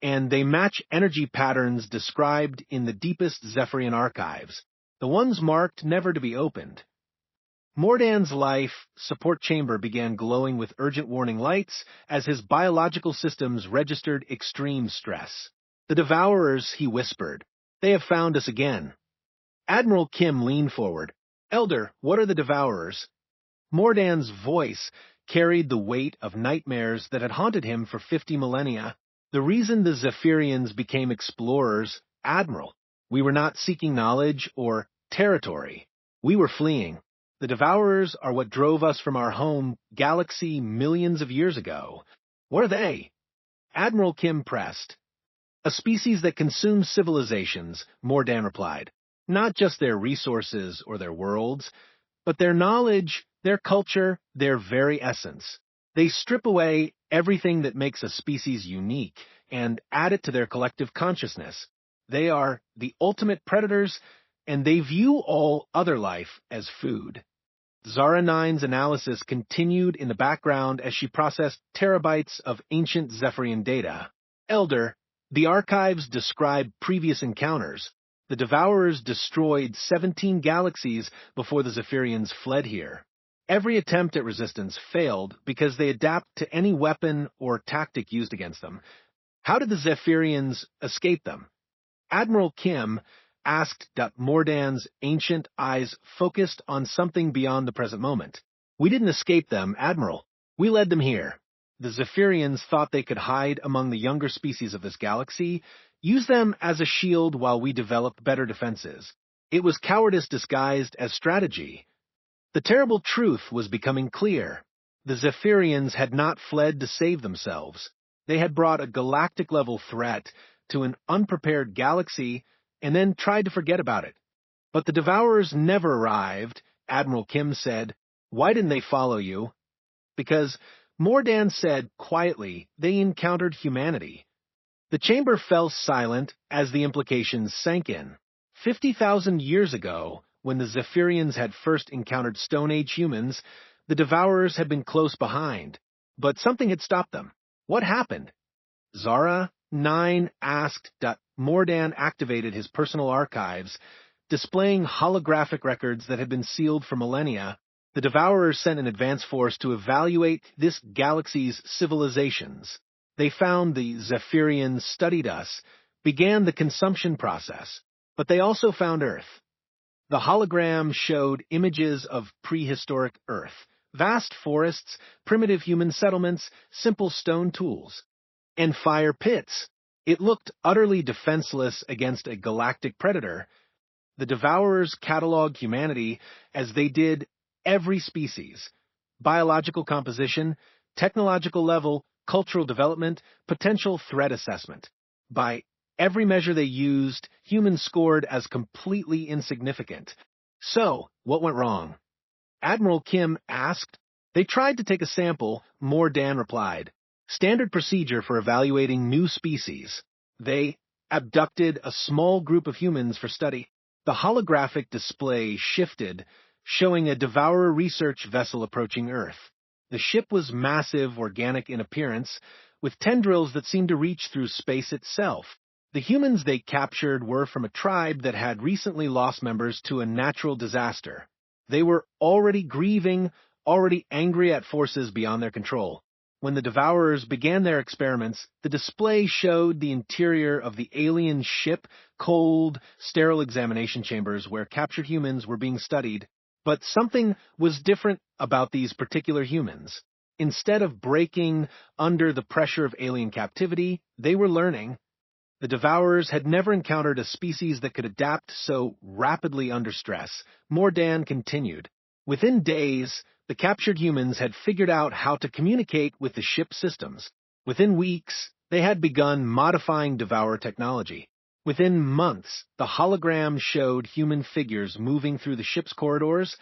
and they match energy patterns described in the deepest Zephyrian archives, the ones marked never to be opened. Mordan's life support chamber began glowing with urgent warning lights as his biological systems registered extreme stress. The Devourers, he whispered. They have found us again. Admiral Kim leaned forward. Elder, what are the Devourers? Mordan's voice carried the weight of nightmares that had haunted him for 50 millennia. The reason the Zephyrians became explorers, Admiral, we were not seeking knowledge or territory. We were fleeing. The Devourers are what drove us from our home galaxy millions of years ago. What are they? Admiral Kim pressed. A species that consumes civilizations, Mordan replied. Not just their resources or their worlds, but their knowledge, their culture, their very essence. They strip away everything that makes a species unique and add it to their collective consciousness. They are the ultimate predators, and they view all other life as food. Zara 9's analysis continued in the background as she processed terabytes of ancient Zephyrian data. Elder, the archives describe previous encounters. The Devourers destroyed 17 galaxies before the Zephyrians fled here. Every attempt at resistance failed because they adapt to any weapon or tactic used against them. How did the Zephyrians escape them? Admiral Kim asked. Mordan's ancient eyes focused on something beyond the present moment. We didn't escape them, Admiral. We led them here. The Zephyrians thought they could hide among the younger species of this galaxy, use them as a shield while we developed better defenses. It was cowardice disguised as strategy. The terrible truth was becoming clear. The Zephyrians had not fled to save themselves. They had brought a galactic-level threat to an unprepared galaxy and then tried to forget about it. But the Devourers never arrived, Admiral Kim said. Why didn't they follow you? Because, Mordan said quietly, they encountered humanity. The chamber fell silent as the implications sank in. 50,000 years ago, when the Zephyrians had first encountered Stone Age humans, the Devourers had been close behind. But something had stopped them. What happened? Zara 9 asked. Mordan activated his personal archives, displaying holographic records that had been sealed for millennia. The Devourers sent an advance force to evaluate this galaxy's civilizations. They found the Zephyrians studied us, began the consumption process, but they also found Earth. The hologram showed images of prehistoric Earth, vast forests, primitive human settlements, simple stone tools, and fire pits. It looked utterly defenseless against a galactic predator. The Devourers cataloged humanity as they did every species: biological composition, technological level, cultural development, potential threat assessment. By every measure they used, humans scored as completely insignificant. So, what went wrong? Admiral Kim asked. They tried to take a sample, Mordan replied. Standard procedure for evaluating new species. They abducted a small group of humans for study. The holographic display shifted, showing a Devourer research vessel approaching Earth. The ship was massive, organic in appearance, with tendrils that seemed to reach through space itself. The humans they captured were from a tribe that had recently lost members to a natural disaster. They were already grieving, already angry at forces beyond their control. When the Devourers began their experiments, the display showed the interior of the alien ship, cold, sterile examination chambers where captured humans were being studied. But something was different about these particular humans. Instead of breaking under the pressure of alien captivity, they were learning. The Devourers had never encountered a species that could adapt so rapidly under stress. Mordan continued. Within days, the captured humans had figured out how to communicate with the ship systems. Within weeks, They had begun modifying Devourer technology. Within months, the hologram showed human figures moving through the ship's corridors,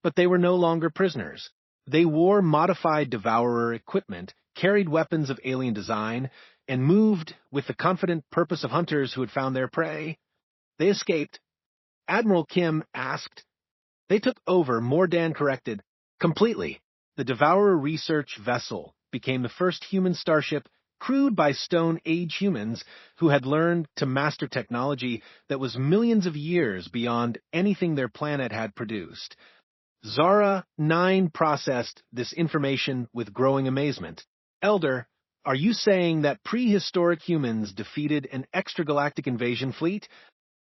but they were no longer prisoners. They wore modified Devourer equipment, carried weapons of alien design, and moved with the confident purpose of hunters who had found their prey. They escaped. Admiral Kim asked. They took over, Mordan corrected. Completely. The Devourer research vessel became the first human starship crewed by Stone Age humans who had learned to master technology that was millions of years beyond anything their planet had produced. Zara 9 processed this information with growing amazement. Elder, are you saying that prehistoric humans defeated an extragalactic invasion fleet?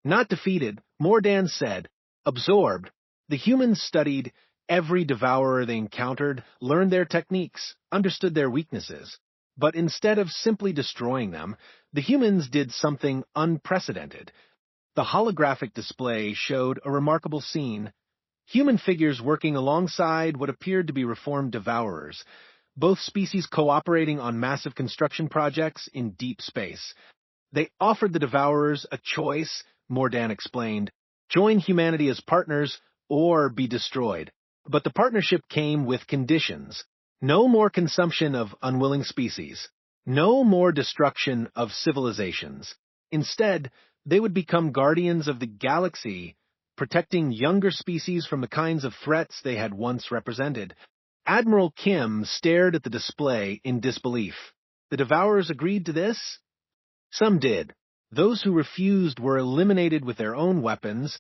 Not defeated, Mordan said. Absorbed. The humans studied every devourer they encountered, learned their techniques, understood their weaknesses. But instead of simply destroying them, the humans did something unprecedented. The holographic display showed a remarkable scene. Human figures working alongside what appeared to be reformed devourers, both species cooperating on massive construction projects in deep space. They offered the devourers a choice, Mordan explained, join humanity as partners or be destroyed. But the partnership came with conditions. No more consumption of unwilling species. No more destruction of civilizations. Instead, they would become guardians of the galaxy, protecting younger species from the kinds of threats they had once represented. Admiral Kim stared at the display in disbelief. The Devourers agreed to this? Some did. Those who refused were eliminated with their own weapons,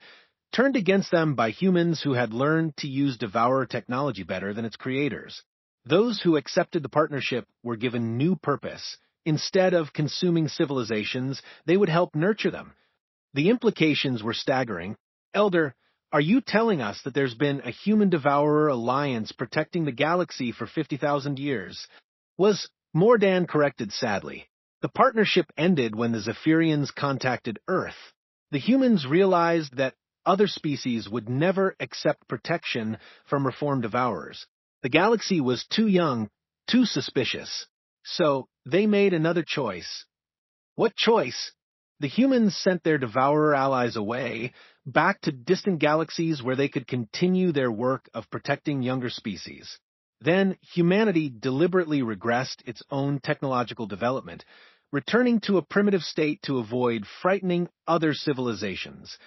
turned against them by humans who had learned to use Devourer technology better than its creators. Those who accepted the partnership were given new purpose. Instead of consuming civilizations, they would help nurture them. The implications were staggering. Elder, are you telling us that there's been a human-devourer alliance protecting the galaxy for 50,000 years? Was Mordan corrected sadly. The partnership ended when the Zephyrians contacted Earth. The humans realized that other species would never accept protection from reformed devourers. The galaxy was too young, too suspicious. So they made another choice. What choice? The humans sent their devourer allies away, back to distant galaxies where they could continue their work of protecting younger species. Then humanity deliberately regressed its own technological development, returning to a primitive state to avoid frightening other civilizations.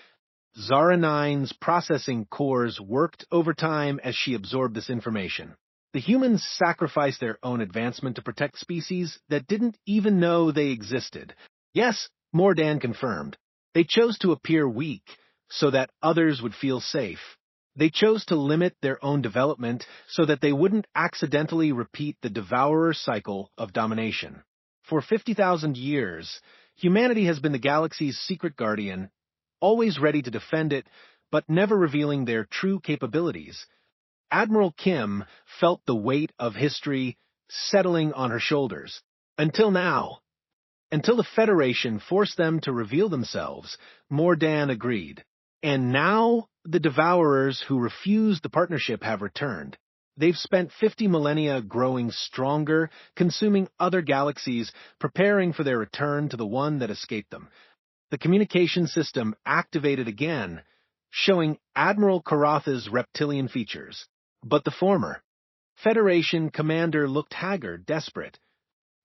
Zara 9's processing cores worked overtime as she absorbed this information. The humans sacrificed their own advancement to protect species that didn't even know they existed. Yes, Mordan confirmed. They chose to appear weak so that others would feel safe. They chose to limit their own development so that they wouldn't accidentally repeat the devourer cycle of domination. For 50,000 years, humanity has been the galaxy's secret guardian, always ready to defend it, but never revealing their true capabilities. Admiral Kim felt the weight of history settling on her shoulders. Until now. Until the Federation forced them to reveal themselves, Mordan agreed. And now the Devourers who refused the partnership have returned. They've spent 50 millennia growing stronger, consuming other galaxies, preparing for their return to the one that escaped them. The communication system activated again, showing Admiral Karatha's reptilian features. But the former. Federation commander looked haggard, desperate.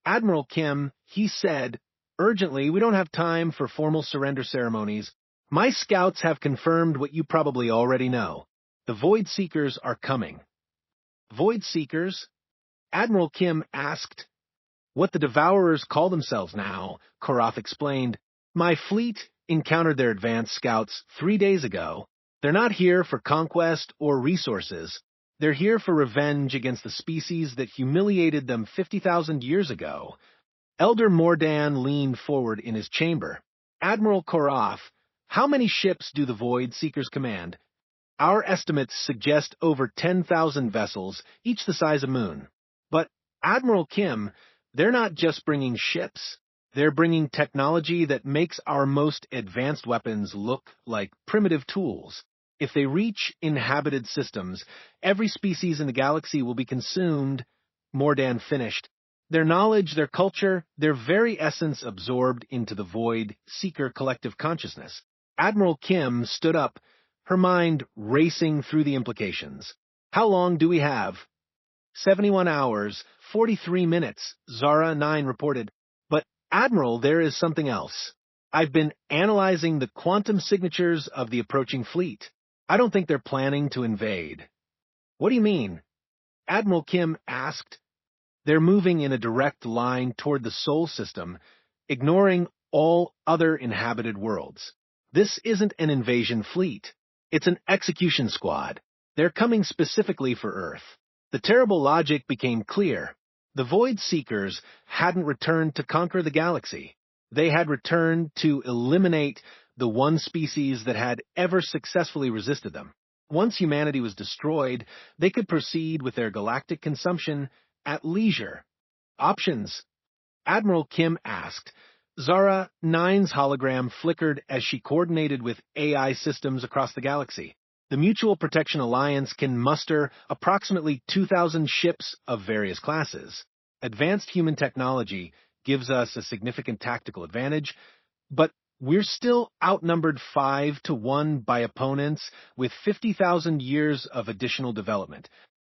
Admiral Kim, he said, urgently, we don't have time for formal surrender ceremonies. My scouts have confirmed what you probably already know. The Void Seekers are coming. Void Seekers? Admiral Kim asked. What the Devourers call themselves now, Karatha explained. My fleet encountered their advanced scouts 3 days ago. They're not here for conquest or resources. They're here for revenge against the species that humiliated them 50,000 years ago. Elder Mordan leaned forward in his chamber. Admiral Karatha, how many ships do the Void Seekers command? Our estimates suggest over 10,000 vessels, each the size of Moon. But, Admiral Kim, they're not just bringing ships. They're bringing technology that makes our most advanced weapons look like primitive tools. If they reach inhabited systems, every species in the galaxy will be consumed, Mordan finished. Their knowledge, their culture, their very essence absorbed into the Void Seeker collective consciousness. Admiral Kim stood up, her mind racing through the implications. How long do we have? 71 hours, 43 minutes, Zara 9 reported. But, Admiral, there is something else. I've been analyzing the quantum signatures of the approaching fleet. I don't think they're planning to invade. What do you mean? Admiral Kim asked. They're moving in a direct line toward the Sol system, ignoring all other inhabited worlds. This isn't an invasion fleet. It's an execution squad. They're coming specifically for Earth. The terrible logic became clear. The Void Seekers hadn't returned to conquer the galaxy. They had returned to eliminate the one species that had ever successfully resisted them. Once humanity was destroyed, they could proceed with their galactic consumption at leisure. Options? Admiral Kim asked. Zara 9's hologram flickered as she coordinated with AI systems across the galaxy. The Mutual Protection Alliance can muster approximately 2,000 ships of various classes. Advanced human technology gives us a significant tactical advantage, but we're still outnumbered 5-1 by opponents with 50,000 years of additional development.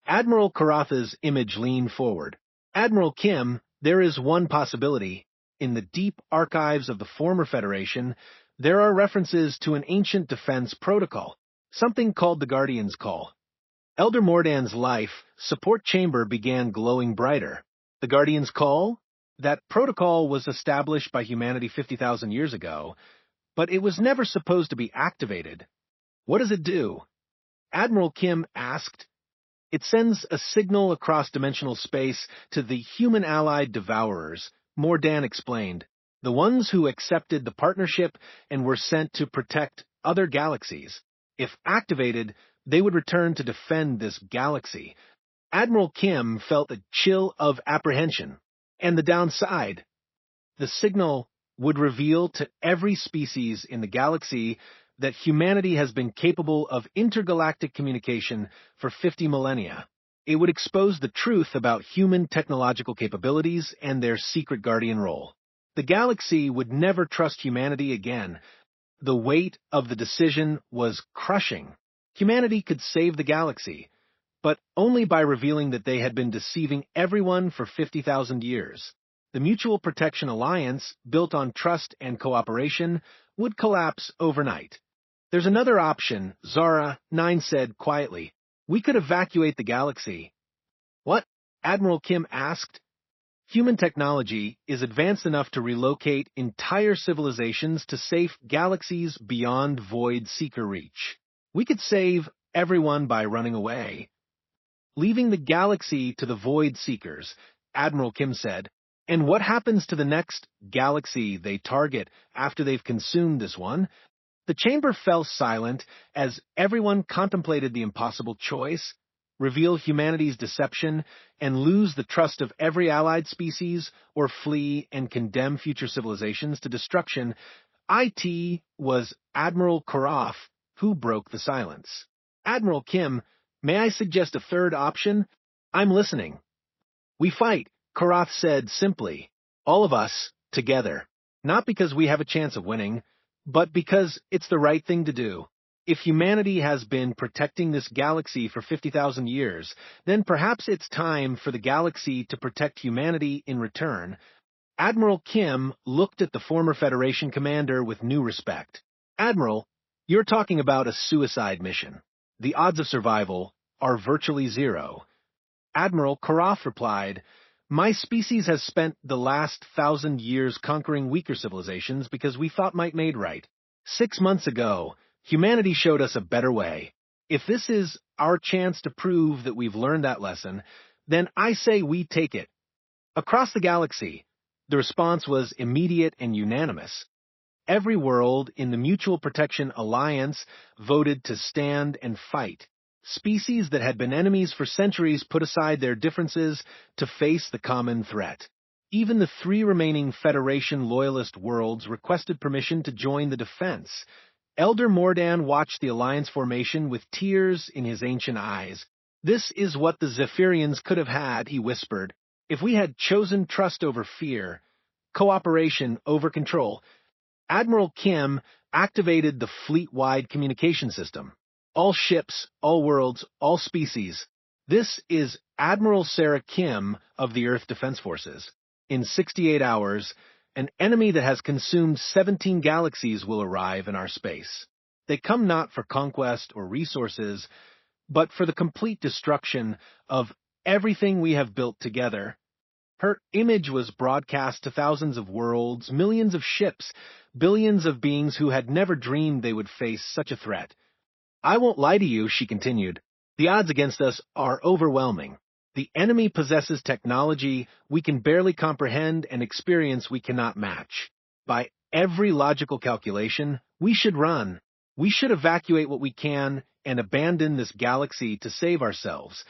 Admiral Karatha's image leaned forward. Admiral Kim, there is one possibility. In the deep archives of the former Federation, there are references to an ancient defense protocol, something called the Guardian's Call. Elder Mordan's life support chamber began glowing brighter. The Guardian's Call? That protocol was established by humanity 50,000 years ago, but it was never supposed to be activated. What does it do? Admiral Kim asked. It sends a signal across dimensional space to the human-allied Devourers, Mordan explained, the ones who accepted the partnership and were sent to protect other galaxies. If activated, they would return to defend this galaxy. Admiral Kim felt a chill of apprehension. And the downside? The signal would reveal to every species in the galaxy that humanity has been capable of intergalactic communication for 50 millennia. It would expose the truth about human technological capabilities and their secret guardian role. The galaxy would never trust humanity again. The weight of the decision was crushing. Humanity could save the galaxy, but only by revealing that they had been deceiving everyone for 50,000 years. The Mutual Protection Alliance, built on trust and cooperation, would collapse overnight. There's another option, Zara 9 said quietly. We could evacuate the galaxy. What? Admiral Kim asked. Human technology is advanced enough to relocate entire civilizations to safe galaxies beyond Void Seeker reach. We could save everyone by running away. Leaving the galaxy to the Void Seekers, Admiral Kim said. And what happens to the next galaxy they target after they've consumed this one? The chamber fell silent as everyone contemplated the impossible choice, reveal humanity's deception and lose the trust of every allied species, or flee and condemn future civilizations to destruction. It was Admiral Karath who broke the silence. Admiral Kim, may I suggest a third option? I'm listening. We fight, Karath said simply. All of us, together. Not because we have a chance of winning, but because it's the right thing to do. If humanity has been protecting this galaxy for 50,000 years, then perhaps it's time for the galaxy to protect humanity in return. Admiral Kim looked at the former Federation commander with new respect. Admiral, you're talking about a suicide mission. The odds of survival are virtually zero. Admiral Karath replied, My species has spent the last 1,000 years conquering weaker civilizations because we thought might made right. 6 months ago, humanity showed us a better way. If this is our chance to prove that we've learned that lesson, then I say we take it. Across the galaxy, the response was immediate and unanimous. Every world in the Mutual Protection Alliance voted to stand and fight. Species that had been enemies for centuries put aside their differences to face the common threat. Even the 3 remaining Federation loyalist worlds requested permission to join the defense. Elder Mordan watched the alliance formation with tears in his ancient eyes. This is what the Zephyrians could have had, he whispered. If we had chosen trust over fear, cooperation over control, Admiral Kim activated the fleet-wide communication system. All ships, all worlds, all species. This is Admiral Sarah Kim of the Earth Defense Forces. In 68 hours, an enemy that has consumed 17 galaxies will arrive in our space. They come not for conquest or resources, but for the complete destruction of everything we have built together. Her image was broadcast to thousands of worlds, millions of ships, billions of beings who had never dreamed they would face such a threat. I won't lie to you, she continued. The odds against us are overwhelming. The enemy possesses technology we can barely comprehend and experience we cannot match. By every logical calculation, we should run. We should evacuate what we can and abandon this galaxy to save ourselves.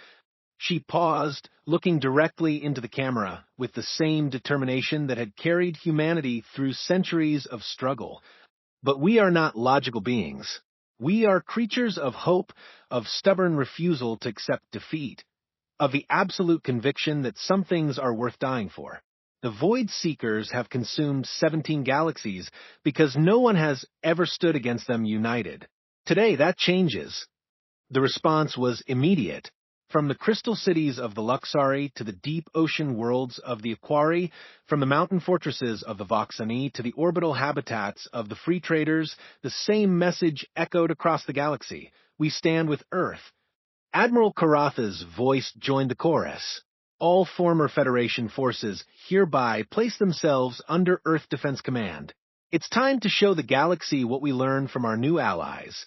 She paused, looking directly into the camera with the same determination that had carried humanity through centuries of struggle. But we are not logical beings. We are creatures of hope, of stubborn refusal to accept defeat, of the absolute conviction that some things are worth dying for. The Void Seekers have consumed 17 galaxies because no one has ever stood against them united. Today, that changes. The response was immediate. From the crystal cities of the Luxari to the deep ocean worlds of the Aquari, from the mountain fortresses of the Voxani to the orbital habitats of the Free Traders, the same message echoed across the galaxy. We stand with Earth. Admiral Karatha's voice joined the chorus. All former Federation forces hereby place themselves under Earth Defense Command. It's time to show the galaxy what we learned from our new allies.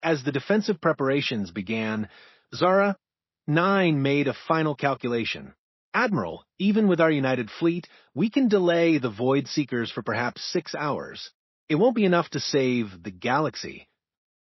As the defensive preparations began, Zara 9 made a final calculation. Admiral, even with our united fleet, we can delay the Void Seekers for perhaps 6 hours. It won't be enough to save the galaxy.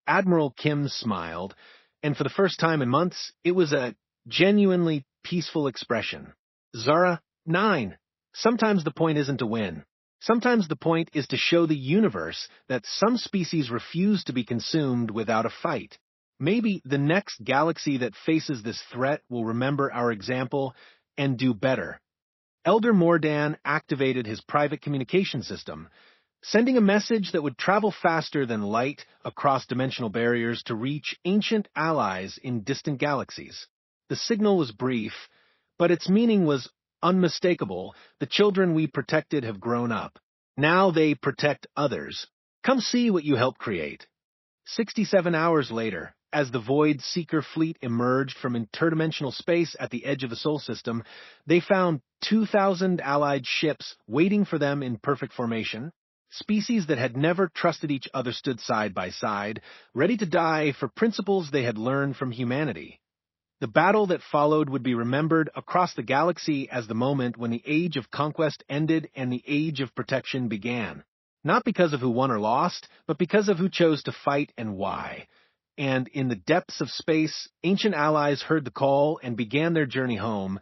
Admiral Kim smiled, and for the first time in months, it was a genuinely peaceful expression. Zara 9. Sometimes the point isn't to win. Sometimes the point is to show the universe that some species refuse to be consumed without a fight. Maybe the next galaxy that faces this threat will remember our example and do better. Elder Mordan activated his private communication system, sending a message that would travel faster than light across dimensional barriers to reach ancient allies in distant galaxies. The signal was brief, but its meaning was unmistakable. The children we protected have grown up. Now they protect others. Come see what you helped create. 67 hours later, as the Void Seeker fleet emerged from interdimensional space at the edge of the Sol system, they found 2,000 allied ships waiting for them in perfect formation. Species that had never trusted each other stood side by side, ready to die for principles they had learned from humanity. The battle that followed would be remembered across the galaxy as the moment when the age of conquest ended and the age of protection began. Not because of who won or lost, but because of who chose to fight and why. And in the depths of space, ancient allies heard the call and began their journey home,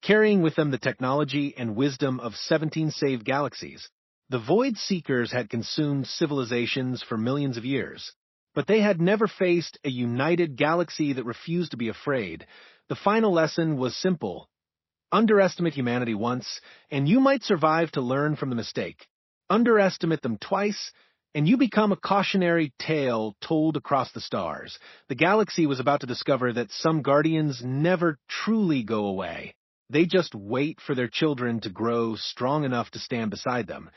carrying with them the technology and wisdom of 17 saved galaxies. The Void Seekers had consumed civilizations for millions of years, but they had never faced a united galaxy that refused to be afraid. The final lesson was simple. Underestimate humanity once, and you might survive to learn from the mistake. Underestimate them twice, and you become a cautionary tale told across the stars. The galaxy was about to discover that some guardians never truly go away. They just wait for their children to grow strong enough to stand beside them.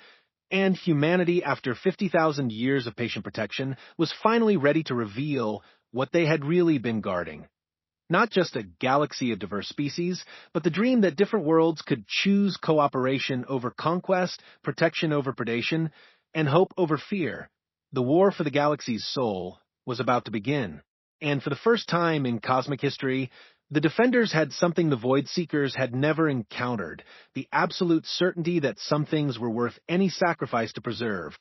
And humanity, after 50,000 years of patient protection, was finally ready to reveal what they had really been guarding. Not just a galaxy of diverse species, but the dream that different worlds could choose cooperation over conquest, protection over predation, and hope over fear. The war for the galaxy's soul was about to begin. And for the first time in cosmic history, the Defenders had something the Void Seekers had never encountered, the absolute certainty that some things were worth any sacrifice to preserve.